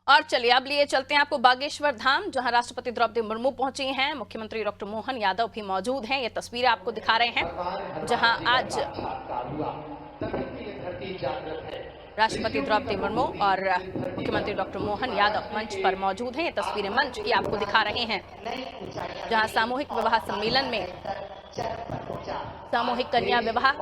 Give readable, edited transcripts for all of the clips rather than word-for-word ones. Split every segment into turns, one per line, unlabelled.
और चलिए अब लिए चलते हैं आपको बागेश्वर धाम, जहां राष्ट्रपति द्रौपदी मुर्मू पहुंची हैं। मुख्यमंत्री डॉक्टर मोहन यादव भी मौजूद हैं। ये तस्वीरें आपको दिखा रहे हैं, जहां आज राष्ट्रपति द्रौपदी मुर्मू और मुख्यमंत्री डॉक्टर मोहन यादव मंच पर मौजूद हैं। ये तस्वीरें मंच की आपको दिखा रहे हैं, जहां सामूहिक विवाह सम्मेलन में सामूहिक कन्या विवाह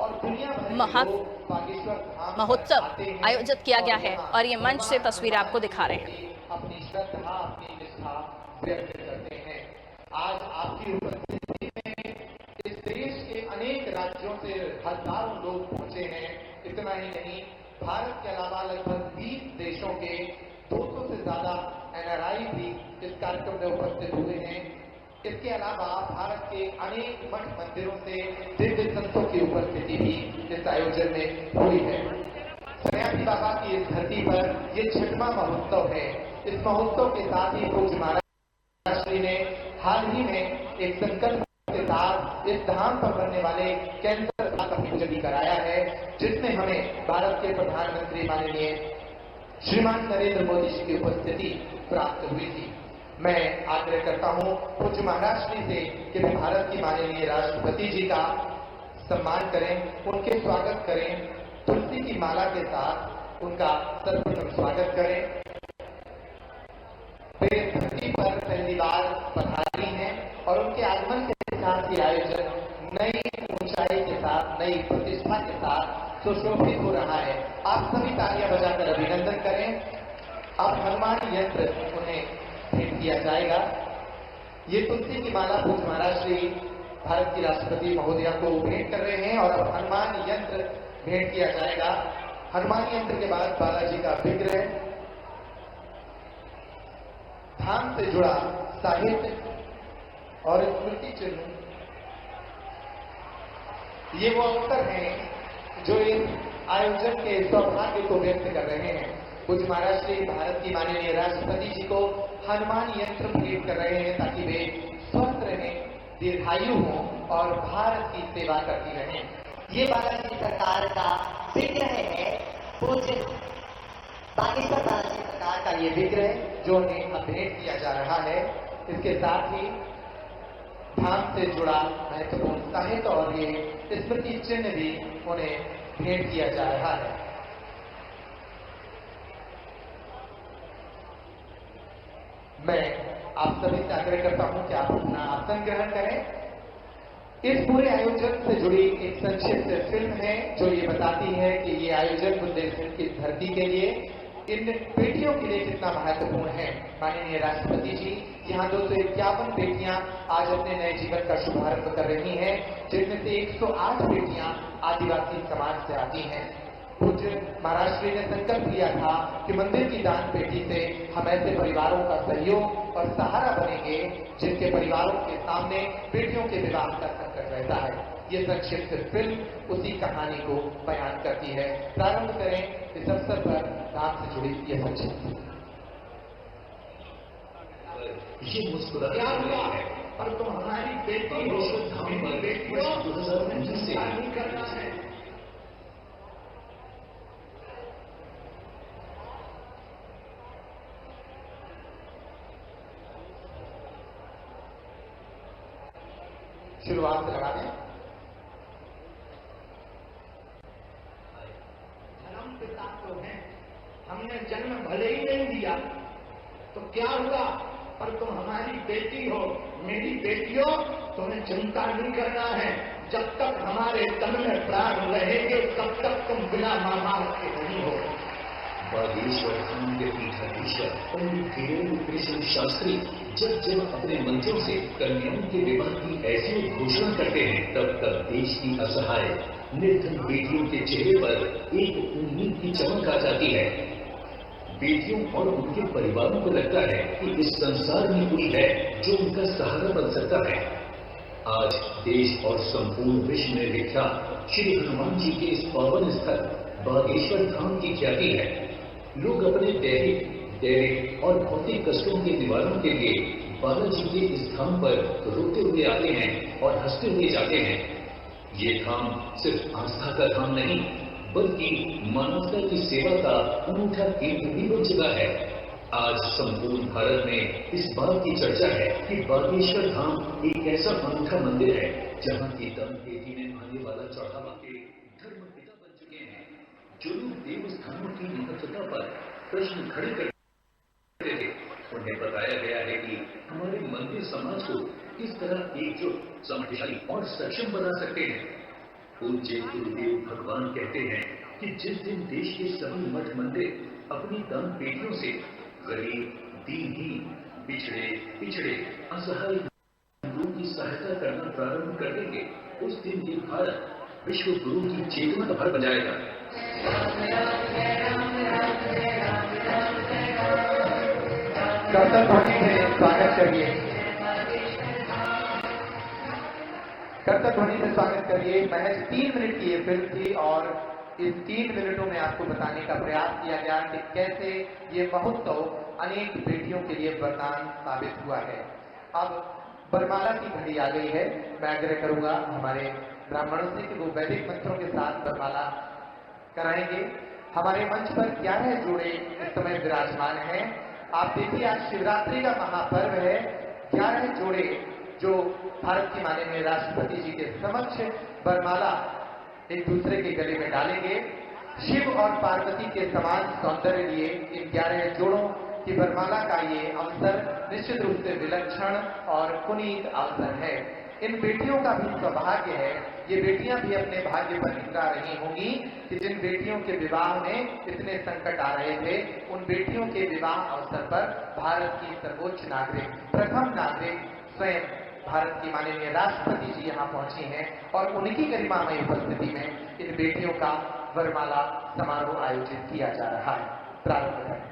महोत्सव आयोजित किया गया है और ये मंच से तस्वीरें आपको दिखा रहे हैं।
अपनी श्रद्धा, अपनी निष्ठा व्यक्त करते हैं। आज आपकी उपस्थिति में इस देश के अनेक राज्यों से हजारों लोग पहुंचे हैं। इतना ही नहीं, भारत के अलावा लगभग 20 देशों के 200 से ज्यादा एनआरआई भी इस कार्यक्रम में उपस्थित हुए हैं। इसके अलावा भारत के अनेक मठ मंदिरों से दिव्य संतों की उपस्थिति भी इस आयोजन में हुई है। सन्यासी बाबा की इस धरती पर ये 6वां महोत्सव है। इस महोत्सव के साथ ही पूज्य महाराज श्री ने हाल ही में एक संकल्प के साथ इस धाम पर बनने वाले कैंसर का पूजन भी कराया है, जिसमें हमें भारत के प्रधानमंत्री माननीय श्रीमान नरेंद्र मोदी जी की उपस्थिति प्राप्त हुई थी। मैं आग्रह करता हूं पूज्य महाराज श्री से कि वे भारत की माननीय राष्ट्रपति जी का सम्मान करें, उनके स्वागत करें, तुलसी की माला के साथ उनका सर्वप्रथम स्वागत करें। वे धरती पर पहली बार पधारी हैं और उनके आगमन के साथ ही आयोजन नई ऊंचाई के साथ, नई प्रतिष्ठा के साथ सुशोभित हो रहा है। आप सभी तालियां बजाकर अभिनंदन करें। अब हनुमान यंत्र उन्हें भेंट किया जाएगा। ये तुलसी की माला पूज्य महाराज श्री भारत की राष्ट्रपति महोदया को भेंट कर रहे हैं और अब हनुमान यंत्र भेंट किया जाएगा। हनुमान यंत्र के बाद बालाजी का विग्रह, धाम से जुड़ा साहित्य और स्मृति चिन्ह, ये वो अवसर हैं जो इस आयोजन के सौभाग्य को व्यक्त कर रहे हैं। पूज्य महाराज श्री भारत की माननीय राष्ट्रपति जी को हनुमान यंत्र भेंट कर रहे हैं ताकि वे स्वस्थ रहें, दीर्घायु हों और भारत की सेवा करती रहें।
ये बालाजी सरकार का विग्रह है, पूज्य बागेश्वर बालाजी
सरकार का ये विग्रह जो उन्हें अब भेंट किया जा रहा है। इसके साथ ही धाम से जुड़ा महत्वपूर्ण साहित्य और ये स्मृति चिन्ह भी उन्हें भेंट किया जा रहा है। मैं आप सभी से आग्रह करता हूं कि आप अपना आसन ग्रहण करें। इस पूरे आयोजन से जुड़ी एक संक्षिप्त फिल्म है जो ये बताती है कि ये आयोजन बुंदेलखंड की धरती के लिए, इन बेटियों के लिए कितना महत्वपूर्ण है। माननीय राष्ट्रपति जी यहाँ 251 बेटियां आज अपने नए जीवन का शुभारंभ कर रही हैं, जिनमें से 108 बेटियां आदिवासी समाज से आती हैं। पूज्य महाराज श्री ने संकल्प लिया था कि मंदिर की दान पेटी से हम ऐसे परिवारों का सहयोग और सहारा बनेंगे जिनके परिवारों के सामने बेटियों के विवाह का संकट रहता है। ये संक्षिप्त फिल्म उसी कहानी को बयान करती है। प्रारंभ करें इस अवसर पर धाम से जुड़ी ये संक्षिप्त।
ये मुस्कुराया हुआ है और तुम हमारी बेटी हो, हमारी बेटियों 2019 से नहीं करना है।
शुरुआत लगा दें।
जन्म पिता तो है, हमने जन्म भले ही नहीं दिया तो क्या हुआ, पर तुम हमारी बेटी हो, मेरी बेटियों, तुम्हें चिंता नहीं करना है। जब तक हमारे तन में प्राण रहेंगे तब तक तुम बिना मां बाप के नहीं हो।
बागेश्वर धाम के पीठाधीश्वर पंडित वीरेंद्र कृष्ण शास्त्री जब जब अपने मंचों से कन्याओं के विवाह की ऐसी घोषणा करते हैं, तब तक देश की असहाय निर्धन बेटियों के चेहरे पर एक उम्मीद की चमक आ जाती है। बेटियों और उनके परिवारों को लगता है कि इस संसार में कोई है जो उनका सहारा बन सकता है। आज देश और संपूर्ण विश्व में विख्यात श्री हनुमान जी के इस पावन स्थल बागेश्वर धाम की ख्याति है। लोग अपने दैहिक और भौतिक कष्टों के निवारण के लिए बालाजी के इस धाम पर रुकते हुए आते हैं और हंसते हुए जाते हैं। ये धाम सिर्फ आस्था का धाम नहीं, बल्कि मानवता की सेवा का अनूठा केंद्र भी बन चुका है। आज संपूर्ण भारत में इस बात की चर्चा है कि बागेश्वर धाम एक ऐसा अनूठा मंदिर है जहाँ की दम पेटी में आने वाला चढ़ावा के धर्म पिता बन चुके हैं। जो लोग देव स्थानों की महत्वता पर प्रश्न खड़े करते थे, उन्हें बताया गया है कि हमारे मंदिर समाज को किस तरह एकजुट, समृद्धशाली और सक्षम बना सकते हैं। पूज्य गुरुदेव भगवान कहते हैं कि जिस दिन देश के सभी मठ मंदिर अपनी दान पेटियों से गरीब, दीनहीन, पिछड़े, असहाय लोगों की सहायता करना प्रारंभ कर देंगे, उस दिन ये भारत विश्व गुरु की चेतना का भर बजाएगा।
कर्तव्य ध्वनि से स्वागत करिए। कर्तव्य ध्वनि से स्वागत करिए। महज 3 मिनट की ये फिल्म थी और इस 3 मिनटों में आपको बताने का प्रयास किया गया कि कैसे ये महोत्सव अनेक बेटियों के लिए वरदान साबित हुआ है। अब वरमाला की घड़ी आ गई है। मैं आग्रह करूंगा हमारे ब्राह्मणों से कि वो वैदिक मंत्रों के साथ वरमाला कराएंगे। हमारे मंच पर 11 जोड़े इस समय विराजमान हैं। आप देखिए, आज शिवरात्रि का महापर्व है। 11 जोड़े जो भारत की माननीय राष्ट्रपति जी के समक्ष वरमाला एक दूसरे के गले में डालेंगे। शिव और पार्वती के समान सौंदर्य लिए इन 11 जोड़ों की वरमाला का ये अवसर निश्चित रूप से विलक्षण और पुनीत अवसर है। इन बेटियों का भी सौभाग्य है, ये बेटियां भी अपने भाग्य पर निकला रही होंगी कि जिन बेटियों के विवाह में इतने संकट आ रहे थे, उन बेटियों के विवाह अवसर पर भारत की सर्वोच्च नागरिक, प्रथम नागरिक स्वयं भारत की माननीय राष्ट्रपति जी यहाँ पहुंची हैं और उनकी गरिमामय उपस्थिति में इन बेटियों का वरमाला समारोह आयोजित किया जा रहा है। प्रारंभ करें।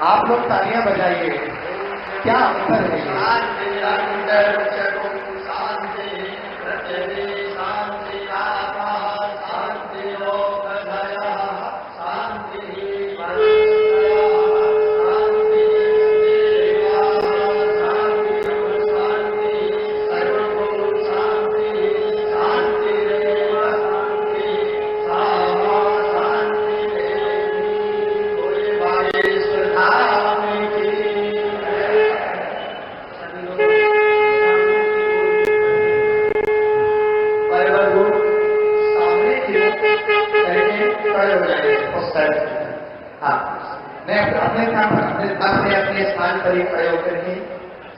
आप लोग तालियां बजाइए, क्या अवसर है अपने स्थान पर ही प्रयोग करके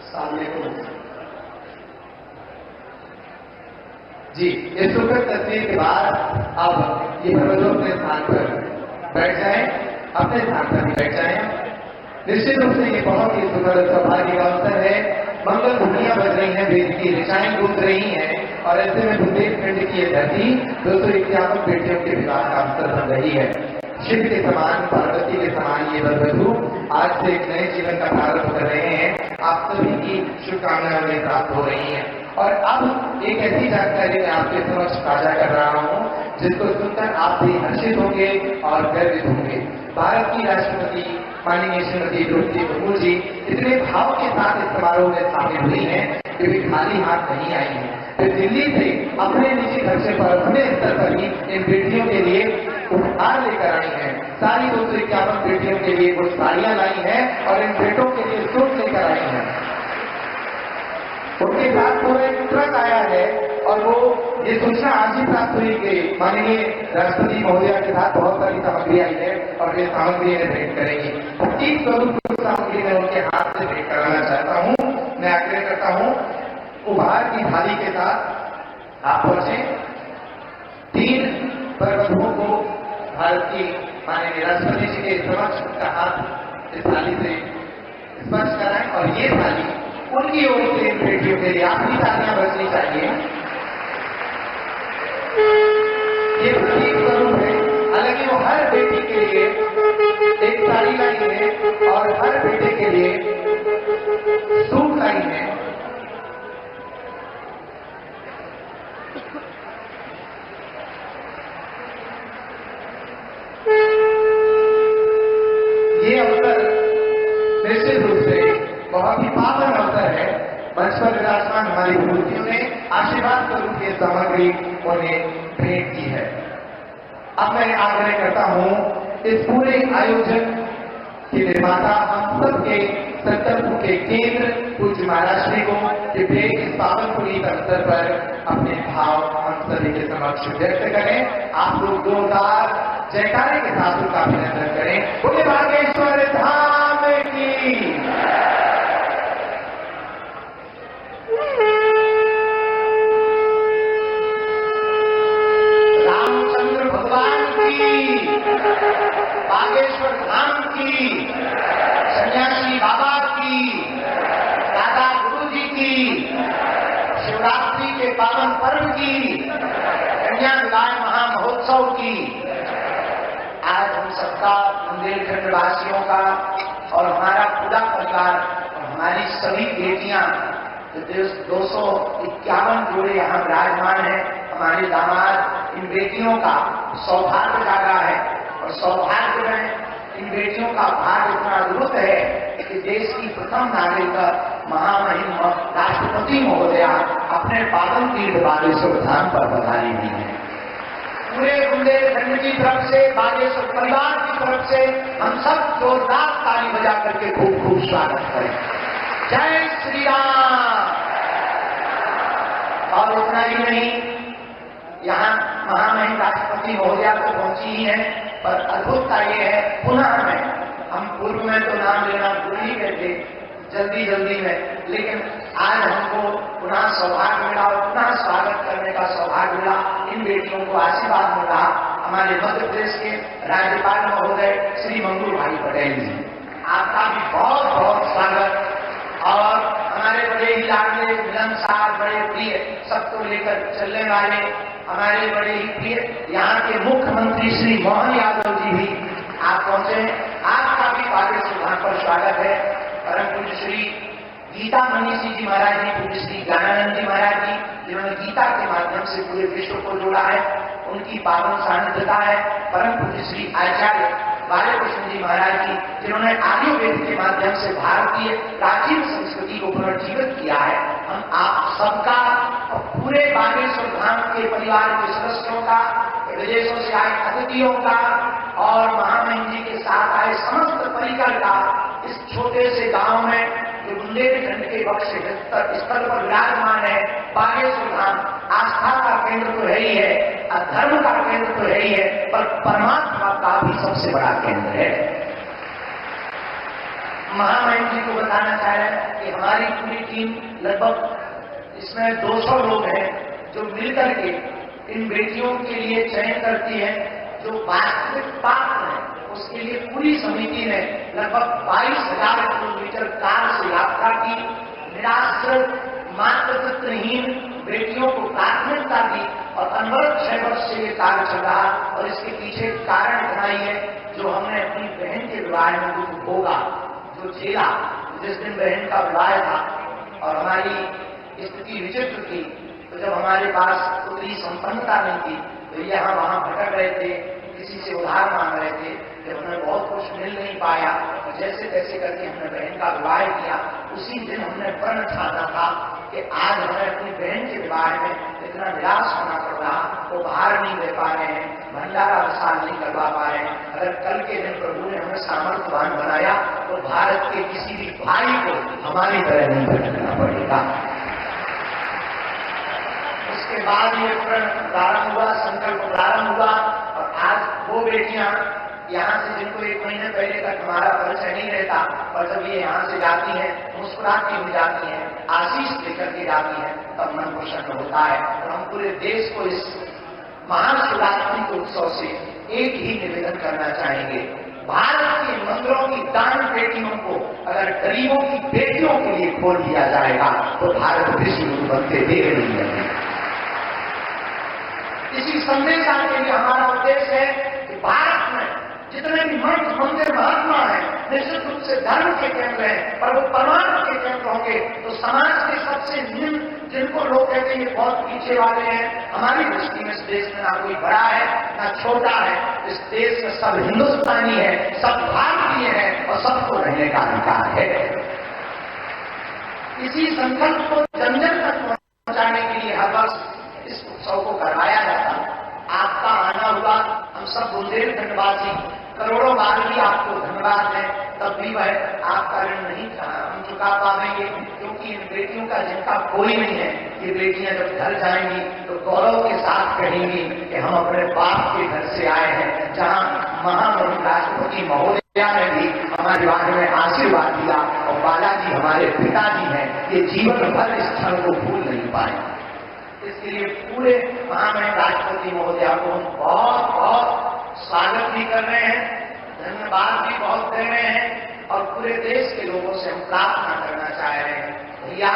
सामने को जी। इस सुखद तस्वीर के बाद अब ये भगवतों अपने स्थान पर बैठ जाएं, अपने स्थान पर ही बैठ जाएं। निश्चित रूप से ये बहुत ही सुखद सौभाग्य का अवसर है। मंगल ध्वनियां बज रही हैं, वेद की ऋचाएं गूंज रही हैं और ऐसे में बुंदेलखंड की ये धरती 251 बेटियों के विवाह का अवसर बन रही है। शिव के समान, पार्वती के समान ये वधू आज से एक नए जीवन का प्रारंभ कर रहे हैं। आप सभी की शुभकामनाएं उन्हें प्राप्त हो रही हैं। और अब एक ऐसी जानकारी मैं आपके समक्ष साझा कर रहा हूं जिसको सुनकर आप भी हर्षित होंगे और गर्वित होंगे। भारत की राष्ट्रपति माननीय श्रीमती द्रौपदी मुर्मू जी इतने भाव के साथ इस समारोह में शामिल हुई हैं कि वे खाली हाथ नहीं आई हैं। वे दिल्ली से अपने निजी खर्चे पर अपने स्तर पर ही इन बेटियों के लिए उपहार लेकर आई हैं। सारी 251 बेटियों के लिए कुछ साड़ियां लाई हैं और इन बेटों के लिए सूट लेकर आई हैं। उनके साथ पूरा एक ट्रक आया है और वो ये सूचना आज ही प्राप्त हुई कि माननीय राष्ट्रपति महोदया के साथ बहुत सारी सामग्री आई है और ये सामग्री इन्हें भेंट करेंगी। 25 स्वरूप सामग्री मैं उनके हाथ से भेंट कराना चाहता हूँ। मैं आग्रह करता हूँ उपहार की थाली के साथ आप पहुंचे। 3 वरवधुओं को भारत की माननीय राष्ट्रपति जी के समक्ष उनका हाथ इस थाली से स्पर्श कराएं और ये थाली उनकी ओर से इन बेटियों के लिए आपकी तालियां बजनी चाहिए। ये प्रतीक स्वरूप है। हालांकि वो हर बेटी के लिए एक साड़ी लाई है और हर बेटे के लिए सूट लाई है। ये अवसर निश्चित रूप से बहुत ही पावन अवसर है। मंच पर विराजमान हमारी विभूतियों ने आशीर्वाद स्वरूप ये सामग्री उन्हें भेंट की है। अब मैं आग्रह करता हूं इस पूरे आयोजन के निर्माता हम सबके संकल्प के केंद्र पूज्य महाराज श्री को कि वे इस पावन पुनीत अवसर पर अपने भाव हम सभी के समक्ष व्यक्त करें। आप लोग जोरदार जयकारे के साथ उनका अभिनंदन करें। बोले बागेश्वर धाम की। रामचंद्र भगवान की, बागेश्वर धाम की, सन्यासी बाबा की, दादा गुरु जी की, शिवरात्रि के पावन पर्व की, कन्या विवाह महामहोत्सव की। आज हम सबका बुंदेलखंड वासियों का और हमारा पूरा परिवार और हमारी सभी बेटियां 251 जोड़े यहाँ विराजमान है। हमारे दामाद इन बेटियों का सौभाग्य जागा है और सौभाग्य में इन बेटियों का भाग्य इतना अद्भुत है कि देश की प्रथम नागरिक महामहिम राष्ट्रपति महोदया अपने पावन तीर्थ बागेश्वर धाम पर पधारी हुई है। पूरे बुंदेलखंड की तरफ से, बागेश्वर परिवार की तरफ से हम सब जोरदार ताली बजा करके खूब खूब स्वागत करें। जय श्री राम। और उतना ही नहीं, यहाँ महामहिम राष्ट्रपति महोदया तो पहुंची ही है, पर अद्भुतता ये है पुनः हम पूर्व में तो नाम लेना भूल ही गए थे जल्दी में, लेकिन आज हमको पुनः सौभाग्य मिला और पुनः स्वागत करने का सौभाग्य मिला। इन बेटियों को आशीर्वाद मिला हमारे मध्य प्रदेश के राज्यपाल महोदय श्री मंगू भाई पटेल जी। आपका भी बहुत बहुत स्वागत। और हमारे बड़े ही लाडले मिलनसार, बड़े प्रिय, सबको लेकर चलने वाले हमारे बड़े ही प्रिय यहाँ के मुख्यमंत्री श्री मोहन यादव जी भी आप पहुंचे। आपका भी बागेश्वर धाम पर स्वागत है। परम पूज्य श्री गीता मनीषी जी महाराज जी, पूज्य श्री ज्ञानानंद जी महाराज जी, जिन्होंने गीता के माध्यम से पूरे विश्व को जोड़ा है, उनकी पावन सानिध्यता है। परम पूज्य श्री आचार्य बालकृष्ण जी महाराज जी, जिन्होंने आयुर्वेद के माध्यम से भारतीय प्राचीन संस्कृति को पुनर्जीवित किया है। हम आप सबका और पूरे बागेश्वर धाम के परिवार के सदस्यों का, विदेशों से आए अतिथियों का और महामहिम जी के साथ आए समस्त परिकर का इस छोटे से गांव में जो बुंदेलखंड के वक्ष स्थल पर विराजमान है, बागेश्वर धाम आस्था का केंद्र तो है ही है, धर्म का केंद्र तो है ही है, पर परमात्मा का भी सबसे बड़ा केंद्र है। महामहिम जी को बताना चाह रहे हैं कि हमारी पूरी टीम लगभग इसमें 200 लोग हैं जो मिलकर के इन बेटियों के लिए चयन करती है। जो वास्तविक पात्र है उसके लिए पूरी समिति ने लगभग 22,000 किलोमीटर कार से यात्रा की। निराश्रित, मातृत्वहीन बेटियों को प्राथमिकता दी और अनवरत 6 वर्ष से ये कार्य चल रहा। और इसके पीछे कारण बनाई है जो हमने अपनी बहन के विवाह में दुख भोगा, जो झेला। जिस दिन बहन का विवाह था और हमारी स्थिति विचित्र थी, तो जब हमारे पास उतनी संपन्नता नहीं थी तो यहाँ वहां भटक रहे थे, किसी से उधार मांग रहे थे, जब हमें बहुत कुछ मिल नहीं पाया तो जैसे तैसे करके हमने बहन का विवाह किया। उसी दिन हमने प्रण ठाना था
कि आज हमें अपनी बहन के विवाह में इतना निराश होना पड़ रहा, वो बाहर नहीं दे पा रहे हैं, भंडारा विशाल नहीं करवा पा रहे हैं। अगर कल के दिन प्रभु ने हमें सामर्थ्यवान बनाया तो भारत के किसी भी भाई को हमारी तरह नहीं भटकना पड़ेगा। उसके बाद ये प्रारंभ हुआ, संकल्प प्रारंभ हुआ, और आज वो बेटियां यहाँ से जिनको 1 महीने पहले तक हमारा परिचय नहीं रहता, और जब ये यहाँ से जाती है मुस्कुराती हुई जाती है, आशीष लेकर के जाती है, तब मन प्रसन्न होता है। तो हम पूरे देश को इस महाशिवरात्रि के उत्सव से एक ही निवेदन करना चाहेंगे, भारत के मंदिरों की दान पेटियों को अगर गरीबों की बेटियों के लिए खोल दिया जाएगा तो भारत विश्व गुरु बनते देर नहीं लगेगा। इसी संदेशा के लिए हमारा उद्देश्य है कि भारत में जितने भी मठ मंदिर महात्मा है, निश्चित रूप से धर्म के केंद्र हैं, पर वो परमार्थ के केंद्र होंगे तो समाज के सबसे निम्न, जिनको लोग कहते हैं ये बहुत पीछे वाले हैं, हमारी दृष्टि में इस देश में ना कोई बड़ा है ना छोटा है, इस देश में सब हिंदुस्तानी है, सब भारतीय है और सबको रहने का अधिकार है। इसी संकल्प को जन जन तक पहुंचाने के लिए हर वर्ष इस उत्सव को करवाया जाता है। आपका आना हुआ, हम सब बुंदेलखंडवासी करोड़ों बार भी आपको धन्यवाद दें, तब भी वह आपका ऋण नहीं हम चुका पाएंगे, क्योंकि इन बेटियों का जिनका कोई नहीं है, ये बेटियां जब घर जाएंगी तो गौरव के साथ कहेंगी कि हम अपने बाप के घर से आए हैं, जहां महामहिम राष्ट्रपति महोदया ने भी हमारे बारे में आशीर्वाद दिया, और बालाजी हमारे पिताजी हैं, ये जीवन भर इस क्षण को भूल नहीं पाए। इसलिए पूरे महामहिम राष्ट्रपति महोदया को हम बहुत बहुत स्वागत भी कर रहे हैं, धन्यवाद भी बहुत दे रहे हैं, और पूरे देश के लोगों से हम प्रार्थना करना चाह रहे हैं, भैया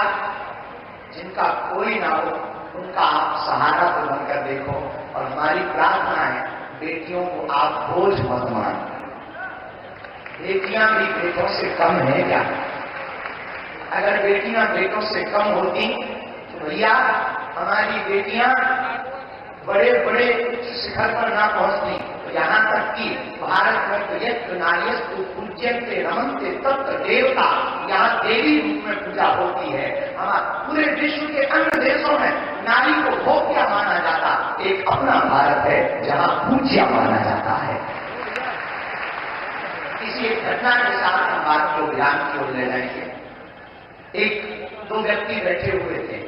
जिनका कोई ना हो उनका आप सहारा तो बनकर देखो, और हमारी प्रार्थना है बेटियों को आप बोझ मत मानो। बेटियां भी बेटों से कम है क्या? अगर बेटियां बेटों से कम होती तो भैया हमारी बेटियां बड़े बड़े उच्च शिखर पर ना पहुंचती, तो यहाँ तक कि भारत में तो यज्ञ नार्यस्तु पूज्यन्ते रमन्ते तत्र देवता, यहाँ देवी रूप में पूजा होती है। हमारे पूरे विश्व के अन्य देशों में नारी को भोग्या माना जाता, एक अपना भारत है जहाँ पूज्या माना जाता है। इसी एक घटना के साथ हम बात को ज्ञान की ओर ले जाएंगे। एक दो व्यक्ति बैठे हुए थे,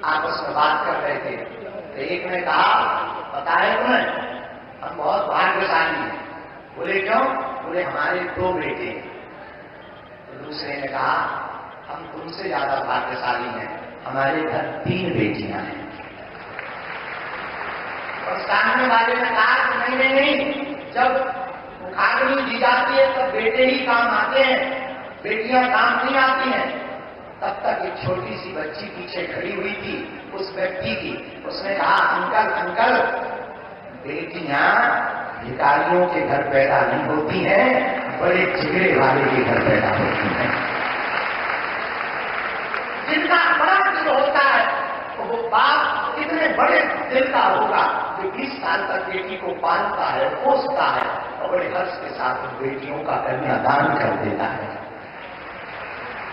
आपस में बात कर रहे थे, तो एक ने कहा पता है तुम्हें हम बहुत भाग्यशाली हैं। बोले क्यों? बोले हमारे 2 बेटे। तो दूसरे ने कहा हम तुमसे ज्यादा भाग्यशाली हैं, हमारे घर 3 बेटियां हैं। और सामने वाले ने कहा कि नहीं, जब मुखाग्नि दी जाती है तब बेटे ही काम आते हैं, बेटियां काम नहीं आती हैं। तब तक एक छोटी सी बच्ची पीछे खड़ी हुई थी उस व्यक्ति की, उसने कहा अंकल अंकल, बेटियां भिखारियों के घर पैदा नहीं होती हैं, बड़े जिगरे वाले के घर पैदा होती हैं। जिनका बड़ा दिल होता है तो वो बाप इतने बड़े दिल का होगा जो 20 साल तक बेटी को पालता है, पोसता है, और बड़े हर्ष के साथ उन बेटियों का कन्यादान कर देता है।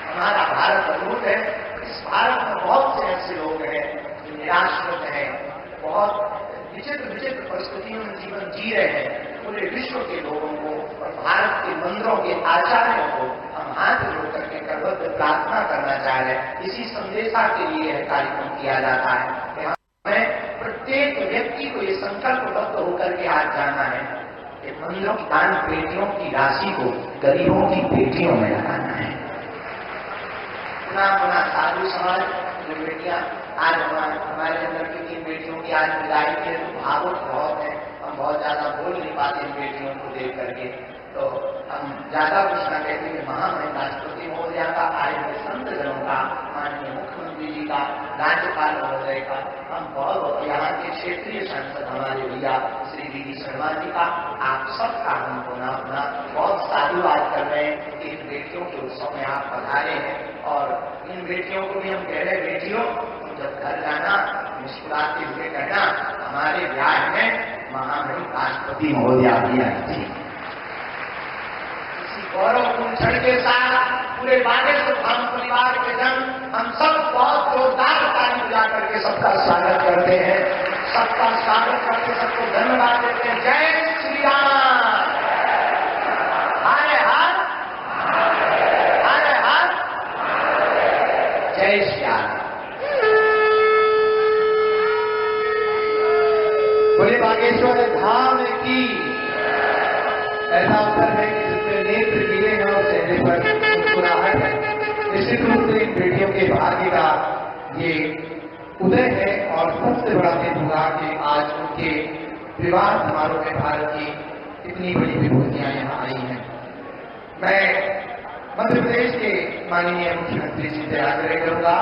हमारा भारत अद्भुत है। इस भारत में बहुत से ऐसे लोग हैं जो निराश्रित हैं, बहुत विचित्र विचित्र परिस्थितियों में जीवन जी रहे हैं। पूरे विश्व के लोगों को और भारत के मंदिरों के आचार्यों को हम हाथ जोड़ करके करबद्ध प्रार्थना करना चाह रहे हैं। इसी संदेशा के लिए यह कार्यक्रम किया जाता है कि हमें प्रत्येक व्यक्ति को ये संकल्पबद्ध होकर के आज जाना है कि मंदिरों की दान पेटियों की राशि को गरीबों की पेटियों में लगाना है। पुनः साधु समाज जो बेटियां आज हमारे अंदर की 3 बेटियों की आज विदाई की, तो भावुक बहुत है, हम बहुत ज्यादा बोल नहीं पाते इन बेटियों को देख करके, तो हम ज्यादा कुछ न कहते कि महामहिम राष्ट्रपति महोदया का, आए हुए संत जनों का, माननीय मुख्यमंत्री जी का, राज्यपाल महोदय का, हम बहुत यहाँ के क्षेत्रीय सांसद हमारे भैया श्री डी शर्मा जी का, आप सबका हम पुनः बहुत साधुवाद कर रहे हैं कि इन बेटियों के उत्सव में आप पधारे हैं। और इन बेटियों को भी हम कह रहे हैं, बेटियों जब घर जाना मुस्कुराते हुए कहना हमारे ब्याह में महामहिम राष्ट्रपति महोदया भी आई थी। इसी गौरव कुंचन के साथ पूरे बागेश्वर धाम परिवार के जन हम सब बहुत जोरदार ताली बजा करके सबका स्वागत करते हैं, सबका स्वागत करके सबको धन्यवाद देते हैं। जय श्री राम, हर हर हर हर, जय श्री राम। बोले बागेश्वर धाम की। ऐसा अवसर है कि जिसमें नेत्र गिरे हैं और चेहरे पर मुस्कुराहट है। निश्चित रूप से इन बेटियों के भाग्य का ये उदय है और सबसे बड़ा दिन होगा कि आज उनके विवाह समारोह में भारत की इतनी बड़ी विभूतियां यहाँ आई हैं। मैं मध्य प्रदेश के माननीय मुख्यमंत्री जी से आग्रह करूंगा,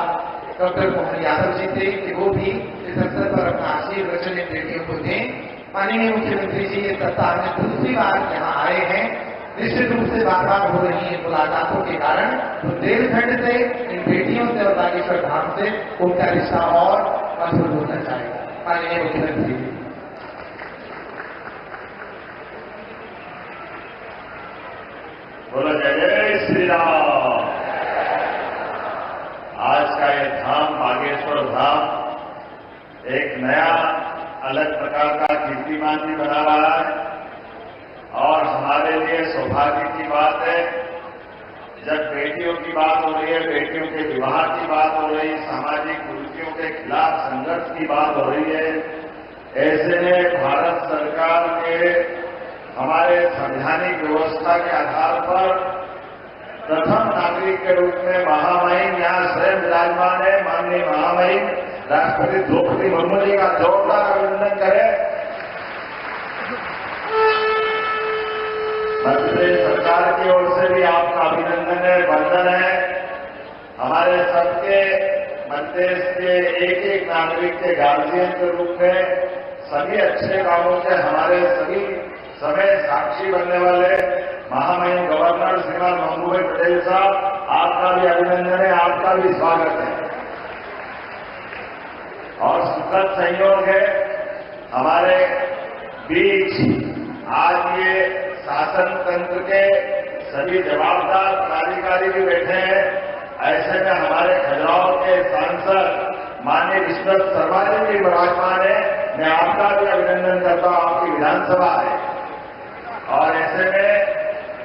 डॉक्टर मोहन यादव जी से, कि वो भी इस अवसर पर अपना आशीर्वचन इन बेटियों को दें। माननीय मुख्यमंत्री जी इस सप्ताह में दूसरी बार यहाँ आए हैं। निश्चित रूप से बार बार हो रही इन मुलाकातों के कारण बुंदेलखंड से, इन बेटियों से और बागेश्वर धाम से उनका रिश्ता और मधुर होना चाहिए। माननीय मुख्यमंत्री जी।
बोलो जय जय श्री राम। आज का ये धाम बागेश्वर धाम एक नया अलग प्रकार का कीर्तिमान भी बना रहा है और हमारे लिए सौभाग्य की बात है जब बेटियों की बात हो रही है, बेटियों के विवाह की बात हो रही है, सामाजिक कुरीतियों के खिलाफ संघर्ष की बात हो रही है। ऐसे में भारत सरकार के हमारे संवैधानिक व्यवस्था के आधार पर प्रथम नागरिक के रूप में महामहिम यहाँ स्वयं विराजमान है। माननीय महामहिम राष्ट्रपति द्रौपदी मुर्मू जी का जोरदार अभिनंदन करें। मध्य प्रदेश सरकार की ओर से भी आपका अभिनंदन है, वंदन है। हमारे सबके मध्य प्रदेश के एक एक नागरिक के गार्जियन के रूप में सभी अच्छे कामों के हमारे सभी समय साक्षी बनने वाले महामहिम गवर्नर श्रीमान महबूब पटेल साहब, आपका भी अभिनंदन है, आपका भी स्वागत है। और सुखद संयोग है हमारे बीच आज ये शासन तंत्र के सभी जवाबदार पदाधिकारी भी बैठे हैं। ऐसे में हमारे खजुराहो के सांसद माननीय विश्वनाथ शर्मा जी भी विराजमान है। मैं आपका भी अभिनंदन करता हूं, आपकी विधानसभा है। और ऐसे में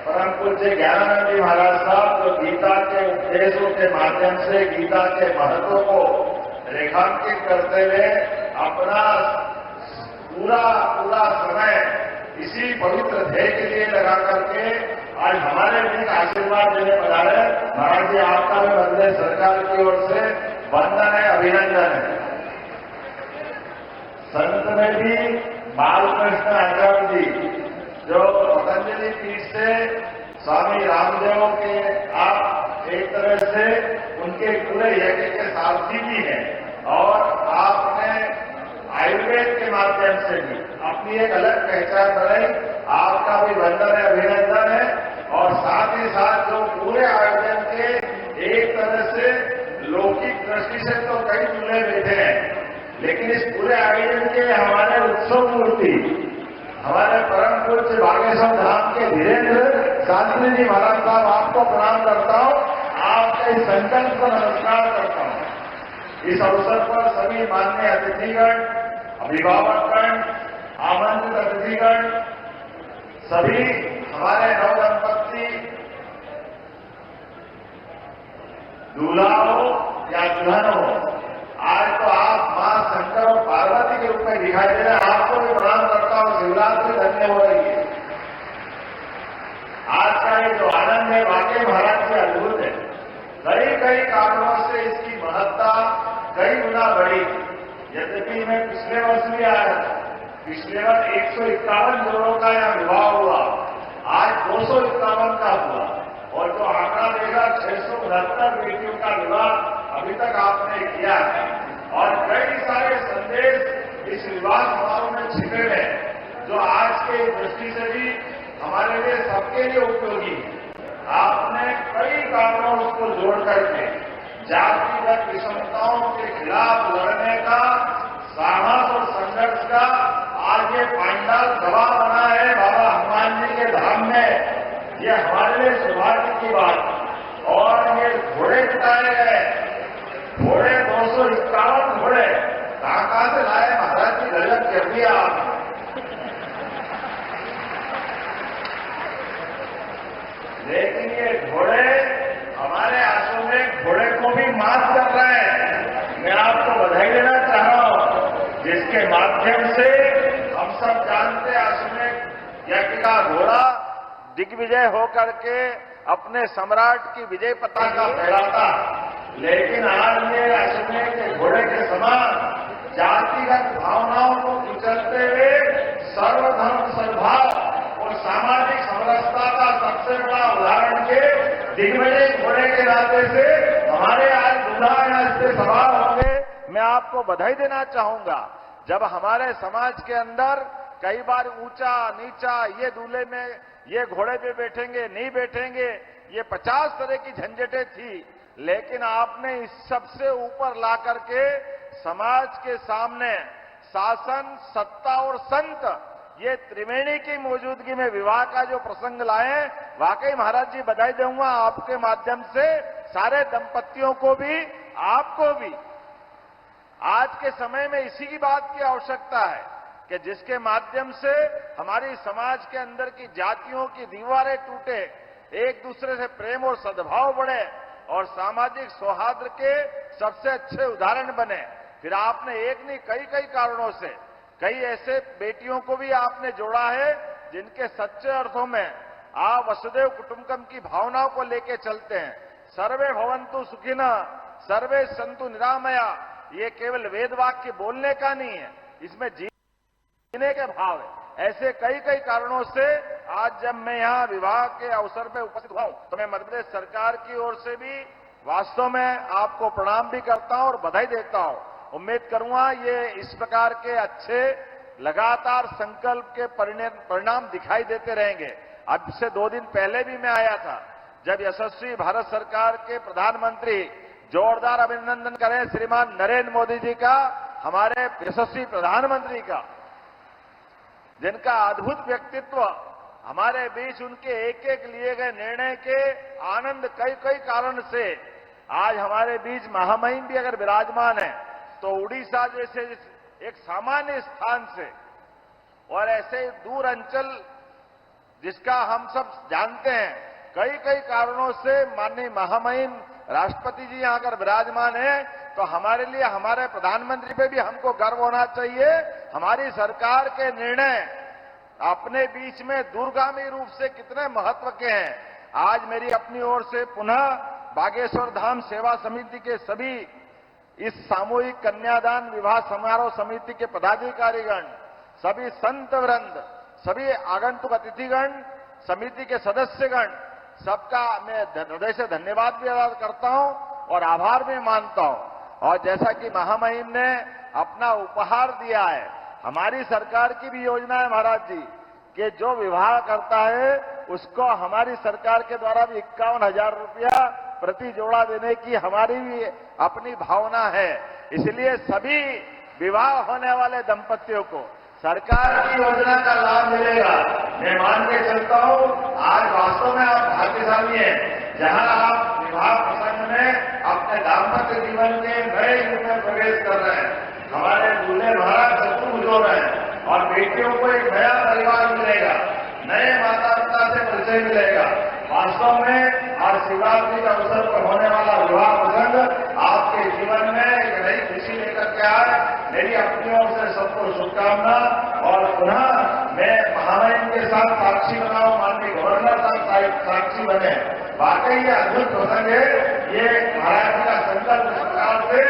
परम पूज्य ज्ञानानंद जी महाराज साहब जो गीता के उपदेशों के माध्यम से गीता के महत्व को रेखांकित करते हुए अपना पूरा समय इसी पवित्र ध्येय के लिए लगा करके आज हमारे बीच आशीर्वाद देने पधारे। महाराज जी, आपका भी मध्य प्रदेश सरकार की ओर से वंदन है, अभिनंदन है। संत में भी बालकृष्ण आचार्य जी जो पतंजलि पीठ से स्वामी रामदेव के आप एक तरह से उनके पूरे यज्ञ के सारथी भी हैं और आपने आयुर्वेद के माध्यम से भी अपनी एक अलग पहचान बनाई। आपका भी वंदन है, अभिनंदन है। और साथ ही साथ जो पूरे आयोजन के एक तरह से लौकिक दृष्टि से तो कई दूल्हे बैठे हैं, लेकिन इस पूरे आयोजन के हमारे उत्सव मूर्ति हमारे परम पूज्य बागेश्वर धाम के धीरेन्द्र शास्त्री जी महाराज साहब, आपको प्रणाम करता हूं, आपके इस संकल्प को नमस्कार करता हूं। इस अवसर पर सभी माननीय अतिथिगण, अभिभावकगण, आमंत्रित अतिथिगण, सभी हमारे नवदंपति दूल्हा हो या दुल्हन हो, आज तो आप मां शंकर और पार्वती के रूप में दिखाई दे रहे हैं। आपको भी प्रणाम करता हूं। शिवरात्रि धन्य हो रही है। आज का ये जो आनंद है वाकई महाराज से अद्भुत है। कई कारणों से इसकी महत्ता कई गुना बढ़ी। यद्यपि मैं पिछले वर्ष भी आया था, पिछले वर्ष 151 जोड़ों का यहाँ विवाह हुआ, आज 251 का हुआ और जो आंकड़ा देगा 669 बेटियों का विवाह अभी तक आपने किया है। और कई सारे संदेश इस विवाह समारोह में छिपे हैं जो आज के दृष्टि से भी हमारे लिए सबके लिए उपयोगी है। आपने कई कारणों उसको जोड़ करके जातिगत विषमताओं के खिलाफ लड़ने का साहस और संघर्ष का आज ये पांडाल गवाह बना है। बाबा हनुमान जी के धाम में ये हमारे लिए सौभाग्य की बात। और ये घोड़े जिताए गए, घोड़े 251 घोड़े कहाँ से लाए महाराज जी, गजब कर दिया आप। लेकिन ये घोड़े हमारे आंसू में घोड़े को भी माफ कर रहे हैं। मैं आपको बधाई देना चाह रहा हूं, जिसके माध्यम से हम सब जानते हैं अश्वमेध यज्ञ का घोड़ा दिग्विजय होकर के अपने सम्राट की विजय पताका फहराता। लेकिन आज ये अश्वमेध के घोड़े के समान जातिगत भावनाओं को कुचलते हुए सर्वधर्म सद्भाव और सामाजिक समरसता का सबसे बड़ा उदाहरण के दिग्विजय घोड़े के नाते से हमारे आज दूल्हा यहाँ इससे सवार होंगे। मैं आपको बधाई देना चाहूंगा। जब हमारे समाज के अंदर कई बार ऊंचा नीचा, ये दूल्हे में ये घोड़े पे बैठेंगे नहीं बैठेंगे, ये 50 तरह की झंझटें थी, लेकिन आपने इस सबसे ऊपर ला करके समाज के सामने शासन, सत्ता और संत, ये त्रिवेणी की मौजूदगी में विवाह का जो प्रसंग लाए, वाकई महाराज जी बधाई दूंगा आपके माध्यम से सारे दंपतियों को भी, आपको भी। आज के समय में इसी की बात की आवश्यकता है कि जिसके माध्यम से हमारी समाज के अंदर की जातियों की दीवारें टूटे, एक दूसरे से प्रेम और सद्भाव बढ़े और सामाजिक सौहार्द के सबसे अच्छे उदाहरण बने। फिर आपने एक नहीं कई कारणों से कई ऐसे बेटियों को भी आपने जोड़ा है जिनके सच्चे अर्थों में आप वसुदेव कुटुंबकम की भावनाओं को लेके चलते हैं। सर्वे भवन्तु सुखिनः, सर्वे सन्तु निरामया, ये केवल वेद वाक्य बोलने का नहीं है, इसमें जीने के भाव है। ऐसे कई कारणों से आज जब मैं यहाँ विवाह के अवसर पर उपस्थित हुआ हूं, तो मैं मध्य प्रदेश सरकार की ओर से भी वास्तव में आपको प्रणाम भी करता हूं और बधाई देता हूं। उम्मीद करूंगा ये इस प्रकार के अच्छे लगातार संकल्प के परिणाम दिखाई देते रहेंगे। अब से 2 दिन पहले भी मैं आया था, जब यशस्वी भारत सरकार के प्रधानमंत्री, जोरदार अभिनंदन करें श्रीमान नरेंद्र मोदी जी का, हमारे यशस्वी प्रधानमंत्री का, जिनका अद्भुत व्यक्तित्व, हमारे बीच उनके एक लिए गए निर्णय के आनंद कई कारण से आज हमारे बीच महामहिम भी अगर विराजमान है, तो उड़ीसा जैसे एक सामान्य स्थान से और ऐसे दूर अंचल जिसका हम सब जानते हैं, कई कारणों से माननीय महामहिम राष्ट्रपति जी यहां अगर विराजमान है, तो हमारे लिए, हमारे प्रधानमंत्री पे भी हमको गर्व होना चाहिए। हमारी सरकार के निर्णय अपने बीच में दूरगामी रूप से कितने महत्व के हैं। आज मेरी अपनी ओर से पुनः बागेश्वर धाम सेवा समिति के सभी इस सामूहिक कन्यादान विवाह समारोह समिति के पदाधिकारीगण, सभी संत वृंद, सभी आगंतुक अतिथिगण, समिति के सदस्यगण, सबका मैं हृदय से धन्यवाद भी अदा करता हूं और आभार भी मानता हूं। और जैसा कि महामहिम ने अपना उपहार दिया है, हमारी सरकार की भी योजना है महाराज जी कि जो विवाह करता है उसको हमारी सरकार के द्वारा भी 51,000 रुपया प्रति जोड़ा देने की हमारी भी अपनी भावना है। इसलिए सभी विवाह होने वाले दंपतियों को सरकार की योजना का लाभ मिलेगा। मैं मान के चलता हूं, आज वास्तव में आप भाग्यशाली हैं, जहां आप विवाह प्रसंग में अपने दाम्पत्य जीवन के नए युग में प्रवेश कर रहे हैं। हमारे दूल्हे महाराज शत्रु जो रहे हैं और बेटियों को एक नया परिवार मिलेगा, नए माता पिता से परिचय मिलेगा। वास्तव में आज शिवरात्रि के अवसर पर होने वाला विवाह प्रसंग आपके जीवन में एक नई खुशी लेकर के आए। मेरी अपनी ओर से सबको शुभकामना। और पुनः मैं महामहिम के साथ साक्षी बनाऊं, माननीय गवर्नर साहब साक्षी बने। वाकई ये अद्भुत प्रसंग है। ये महाराज जी का संकल्प इस प्रकार से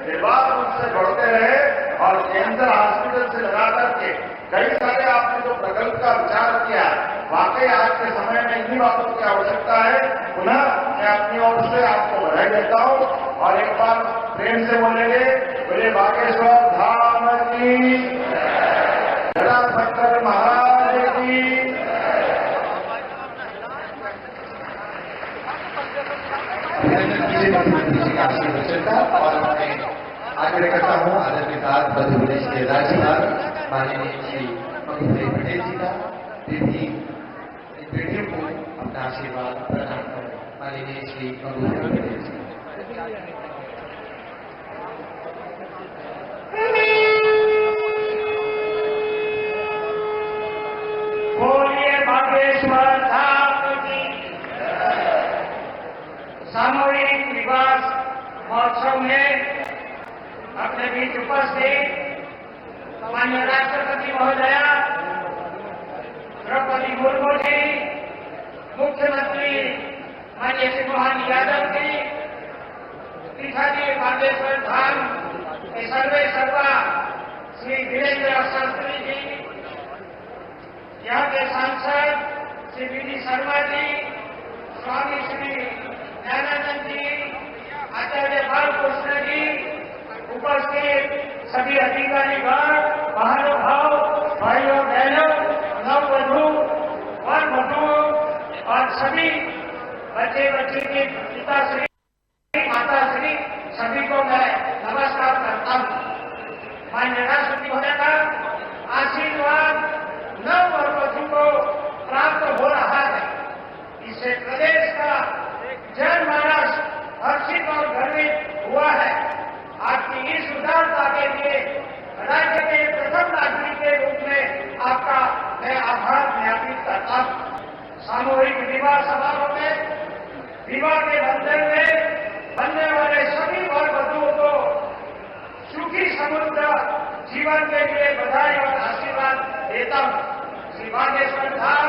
निर्बाध रूप से बढ़ते रहे और कैंसर हॉस्पिटल से लगा करके कई सारे आपने जो प्रकल्प का विचार किया, वाकई आज के समय में इन्हीं बातों की आवश्यकता है। पुनः मैं अपनी ओर से आपको बधाई देता हूं और एक बार प्रेम से बोलेंगे, बोले बागेश्वर धाम की, शंकर महाराज की।
और मैं आग्रह करता हूँ आदरणीय मध्य प्रदेश के राज्यपाल माननीय श्री पटेल जी का, बेटियों को
अपना आशीर्वाद प्रदान करें। माननीय श्री प्रभु
बोलिए बागेश्वर धाम की। सामूहिक विवाह महोत्सव में अपने बीच उपस्थित माननीय राष्ट्रपति महोदया द्रौपदी मुर्मू जी, मुख्यमंत्री माननीय श्री मोहन यादव जी, पीठाधीश बागेश्वर धाम के सर्वे सर्वा श्री वीरेंद्र शास्त्री जी, यहाँ के सांसद श्री वी शर्मा जी, स्वामी श्री ज्ञानानंद जी, आचार्य बालकृष्ण जी, उपस्थित सभी अधिकारीगण, महानुभाव, भाइयों बहनों, नववधू और वधू और सभी बच्चे बच्ची के पिताश्री, माताश्री, सभी को मैं नमस्कार करता हूँ। माननीय राष्ट्रपति महोदय का आशीर्वाद नव और वधू को प्राप्त हो रहा है। इससे प्रदेश का जनमानस हर्षित और गर्वित हुआ है। आपकी इस उदारता के लिए राज्य के प्रथम नागरिक के रूप में आपका मैं आभार ज्ञापित करता हूँ। सामूहिक विवाह समारोह में विवाह के बंधन में बनने वाले सभी वर वधुओं को सुखी समृद्ध जीवन के लिए बधाई और आशीर्वाद देता हूँ। श्री बागेश्वर धाम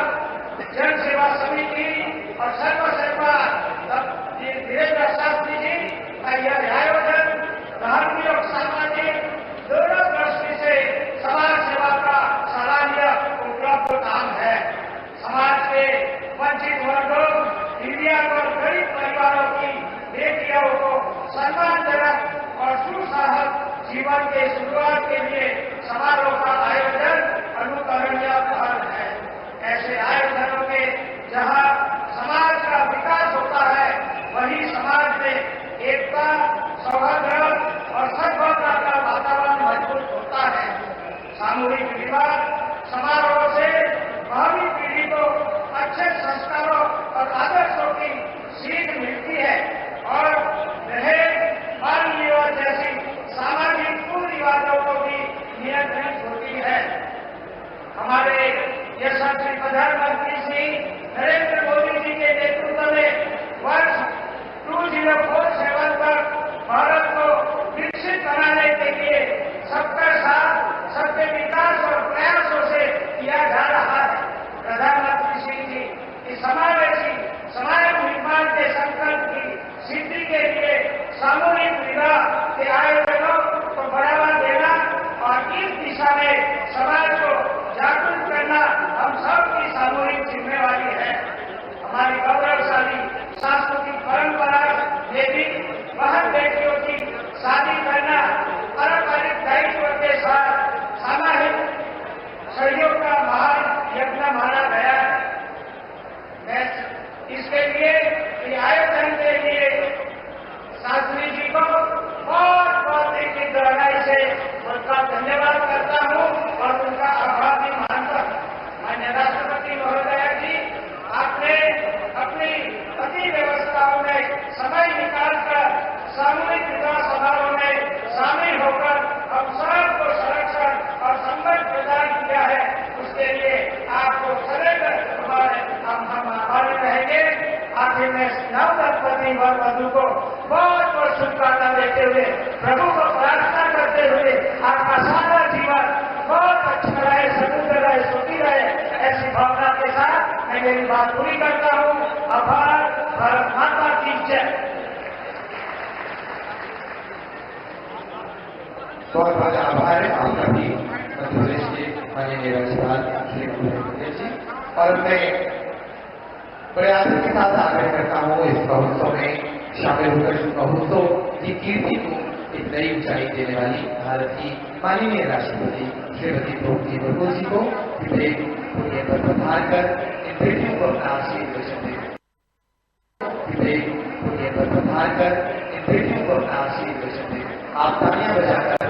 जन सेवा समिति और सर्वसेवा वीरेंद्र शास्त्री जी का यह आयोजन धार्मिक और सामाजिक दोनों दृष्टि से समाज सेवा का सराहनीय उपलब्ध काम है। समाज के वंचित वर्गों, दिव्यांग और गरीब परिवारों की बेटियों को सम्मानजनक और सुसाहस जीवन के शुरुआत के लिए समारोह का आयोजन अनुकरणीय पहल है। ऐसे आयोजनों में जहां समाज का विकास होता है, वहीं समाज में एकता, सौहार्द और सद्भावना का वातावरण मजबूत होता है। सामूहिक विवाह समारोह से भावी पीढ़ी को अच्छे संस्कारों और आदर्शों की सीख मिलती है और दहेज, बाल विवाह जैसी सामाजिक कुरीतियों को भी नियंत्रित होती है। हमारे यशस्वी प्रधानमंत्री श्री नरेंद्र मोदी जी के नेतृत्व में वर्ष 2047 तक भारत को विकसित बनाने के लिए सबका साथ, सबके विकास और प्रयासों से किया जा रहा है। प्रधानमंत्री श्री जी की समावेशी समाज निर्माण के संकल्प की सिद्धि के लिए सामूहिक विवाह के आयोजनों को बढ़ावा देना और इस दिशा में समाज को जागरूक करना हम सबकी सामूहिक जिम्मेवारी है। हमारी गौरवशाली सांस्कृतिक परंपरा में भी बहन बेटियों की शादी करना पारंपरिक दायित्व के साथ सामाजिक सहयोग का महान यज्ञ माना गया है। मैं इसके लिए, इस आयोजन के लिए शास्त्री जी को बहुत बहुत की गहराई से उनका धन्यवाद करता हूँ और उनका आभार भी मानता हूँ। माननीय राष्ट्रपति महोदया जी, आपने अपनी सभी व्यवस्थाओं में समय निकालकर सामूहिक विवाह समारोह में शामिल होकर हम सबको संरक्षण और संबंध प्रदान किया है। उसके लिए आपको सदैव हम आभारी रहेंगे। आखिर में नव दंपति वर वधु को बहुत बहुत शुभकामना देते हुए, प्रभु को प्रार्थना करते हुए आपका सारा जीवन बहुत अच्छा रहे, समृद्ध रहे, सुखी रहे, ऐसी भावना के साथ मैं मेरी बात पूरी करता हूँ। आभार। भारत माता की जय।
बहुत बहुत आभार है आपका भी मध्य प्रदेश के माननीय राज्यपाल श्री पटेल जी। और मैं प्रयासों के साथ आग्रह करता हूँ इस महोत्सव में शामिल होकर इस महोत्सव की कीर्ति को एक नई ऊंचाई देने वाली भारत की माननीय राष्ट्रपति श्रीमती द्रौपदी मुर्मू जी को पुण्य पर पधार कर इन बेटियों को अपना आशीर्वचन दें। पुण्य पर पधार कर इन बेटियों को अपना आशीर्वचन दें। आप तालियां बजाकर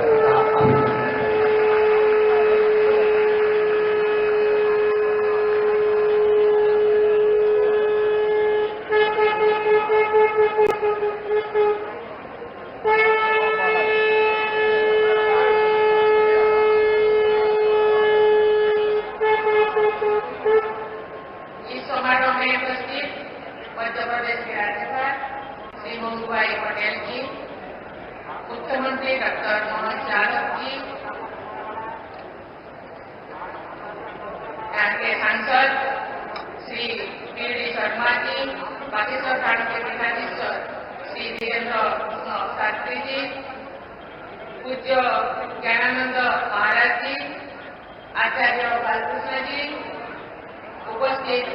वीरेंद्र शास्त्री जी, पूज्य ज्ञानानंद महाराज जी, आचार्य बालकृष्ण जी, उपस्थित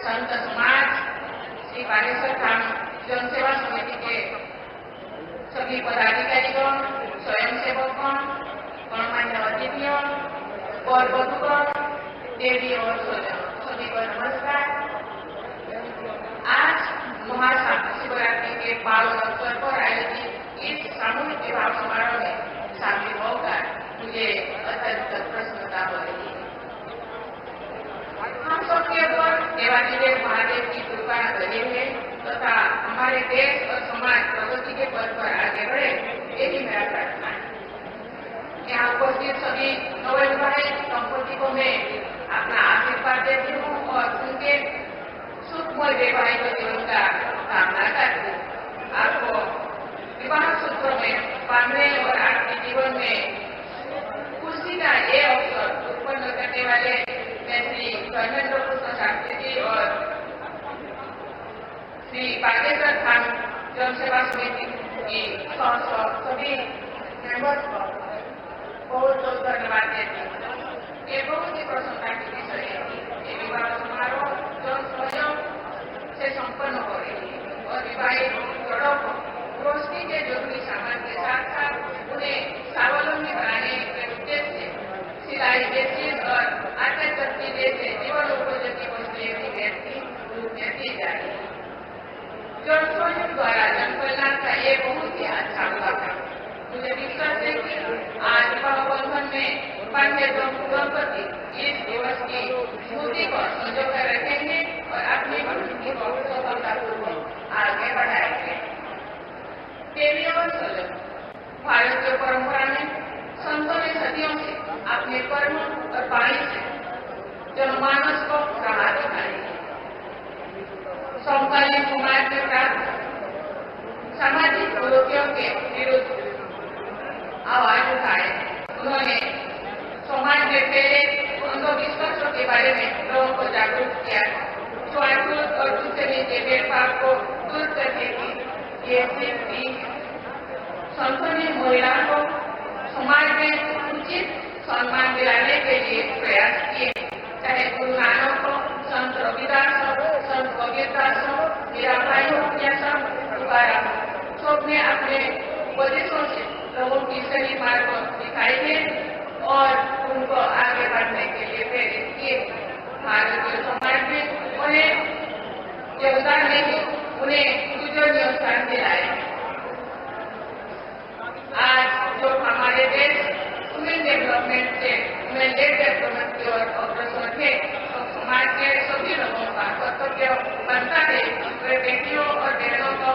संत समाज, श्री बागेश्वर धाम जनसेवा समिति के सभी पदाधिकारीगण, स्वयंसेवकगण, गणमान्य अतिथियों और बंधुगण, देवी और स्वजन, सभी को नमस्कार। आज महाशिवरात्रि के पावन अवसर पर आयोजित इस सामूहिक विवाह समारोह में शामिल होकर मुझे अत्यंत प्रसन्नता हो रही है। हम सबके ऊपर देवाधिदेव महादेव की कृपा बनी है तथा हमारे देश और समाज प्रगति के पथ पर आगे बढ़े, यही मेरा प्रार्थना है। यहाँ उपस्थित सभी नवविवाहित दंपति को मैं अपना आशीर्वाद देती हूँ और उनके सुखमय वैवाहिक जीवन का कामना करती हूँ। आपको विवाह सूत्र में बांधने और आपके जीवन में खुशी का ये अवसर उत्पन्न करने वाले मैं श्री धर्मेंद्र कृष्ण शास्त्री जी और श्री बागेश्वर धाम जनसेवा समिति की सभी मेंबर्स को बहुत बहुत धन्यवाद देती हूँ। ये बहुत ही प्रसन्नता की विषय है। ये विवाह समारोह जन सहयोग से संपन्न हो रही है और विवाहित जोड़ों को रोशनी के जरूरी सामान के साथ साथ उन्हें स्वावलंबी बनाने के उद्देश्य से सिलाई मशीन और आटा चक्की जैसे जीवन उपयोगी वस्तुएं भी दी जा रही है। जन सहयोग द्वारा जन कल्याण का ये बहुत ही अच्छा हुआ है। मुझे विश्वास है कि आज विवाह बंधन में बंधे दंपति इस दिवस की स्मृति को संजो कर रखेंगे और अपनी प्रवृत्ति को सफलतापूर्वक आगे बढ़ाएंगे। देवी और स्वजन, भारतीय परंपरा में संतों ने सदियों से अपने कर्म और वाणी से जनमानस को राह दिखाई है। समकालीन समाज में प्राप्त सामाजिक कुरीतियों के विरुद्ध आवाज उठाए। उन्होंने समाज में फैले अंधविश्वासों के बारे में लोगों को जागरूक किया। छुआछूत और दूसरे नीचे भेदभाव को दूर करने की ये सीख दी। संतों ने महिलाओं को समाज में उचित सम्मान दिलाने के लिए प्रयास किए। चाहे गुरु नानक हो, संत रविदास हो, संत कबीरदास हो, मीराबाई हो या संत तुकाराम हो, सबने अपने उपदेशों से लोगों की सही मार्ग दिखाई है और उनको आगे बढ़ने के लिए प्रेरित किए। भारतीय समाज में उन्हें योगदान नहीं, उन्हें पूजनीय स्थान दिलाए। आज जो हमारे देश वुमेन डेवलपमेंट से वुमेन लेड डेवलपमेंट की ओर अग्रसर है, तो समाज के सभी लोगों का कर्तव्य बनता है वे बेटियों और बहनों को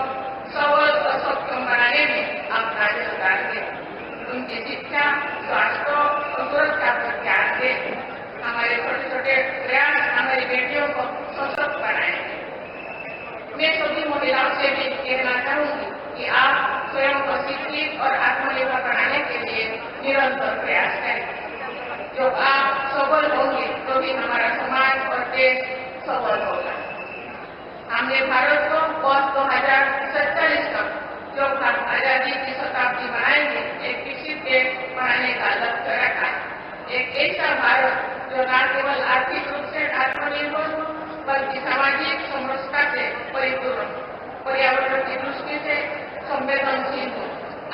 सबल और सक्षम बनाने में अपना योगदान दें। उनकी शिक्षा, स्वास्थ्य और सुरक्षा पर ध्यान दें। हमारे छोटे छोटे प्रयास हमारी बेटियों को सशक्त बनाएंगे। मैं सभी महिलाओं से भी कहना चाहूंगी कि आप स्वयं को शिक्षित और आत्मनिर्भर बनाने के लिए निरंतर प्रयास करें। जो आप सबल होंगे तो भी हमारा समाज और देश सबल होगा। हमने भारत को वर्ष 2047 तक जो हम आजादी की शताब्दी मनाएंगे, एक विकसित देश बनाने का लक्ष्य रखा है। एक ऐसा भारत जो न केवल आर्थिक रूप से आत्मनिर्भर हो बल्कि सामाजिक समरसता से परिपूर्ण, पर्यावरण की दृष्टि से संवेदनशील हो,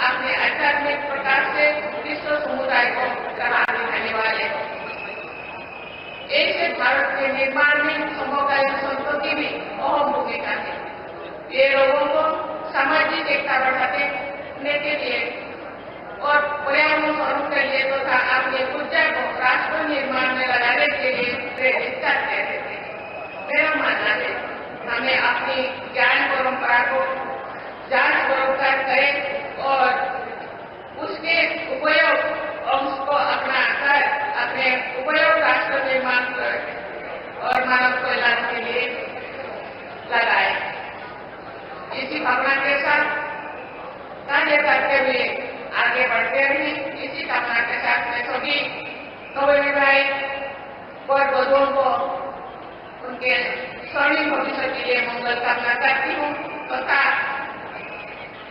अपने आध्यात्मिक प्रकाश से विश्व समुदाय को राह दिखाने वाले। ऐसे भारत के निर्माण में समकालीन संस्कृति भी अहम भूमिका है। ये लोगों को सामाजिक एकता बढ़ाने के लिए और पर्यावरण संरक्षण के लिए तथा अपनी ऊर्जा को राष्ट्र निर्माण में लगाने के लिए प्रेरित करते रहते हैं। मेरा मानना है हमें अपनी ज्ञान परंपरा को जांच पड़ताल करें और उसके उपयोग अंश को अपना कर अपने उपयोग राष्ट्र निर्माण और मानव कल्याण के लिए लगाए। इसी भावना के साथ कार्य करते हुए आगे बढ़ते रहे। इसी कामना के साथ मैं सभी नवविवाहित और वधुओं को उनके स्वर्णिम भविष्य के लिए मंगल कामना करती हूँ तथा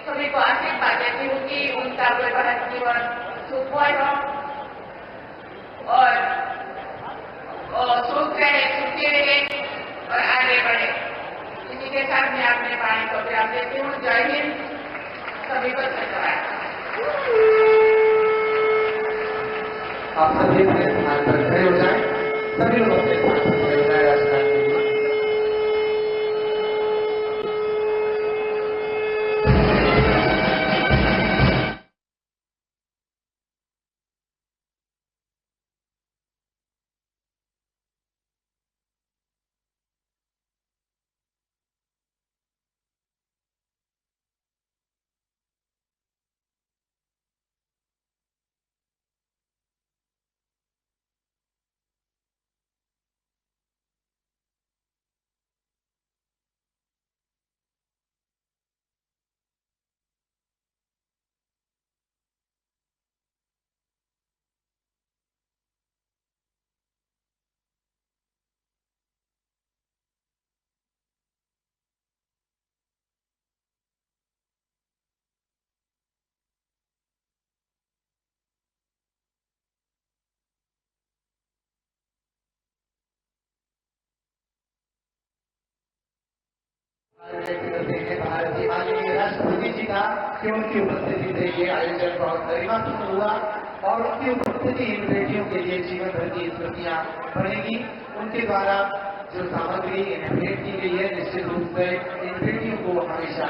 सभी को आशीर्वाद देती हूँ कि उनका वैवाहिक जीवन सुखमय हो और सुख रहे, सुखी रहे और आगे बढ़े। इसी के साथ मैं अपने वाणी को विराम देती हूँ। जय हिंद, सभी को धन्यवाद।
आप सभी अपने स्थान पर खड़े हो जाएं। सभी लोग अपने स्थान पर खड़े हो जाएं राष्ट्रगान के लिए। भारतीय माननीय राष्ट्रपति जी का कि उनकी उपस्थिति से ये आयोजन बहुत गरिमापूर्ण हुआ और उनकी उपस्थिति इन बेटियों के लिए जीवन भर की स्मृतियां बनेगी। उनके द्वारा जो सामग्री इन्हें भेंट की गई है, निश्चित रूप से इन बेटियों को हमेशा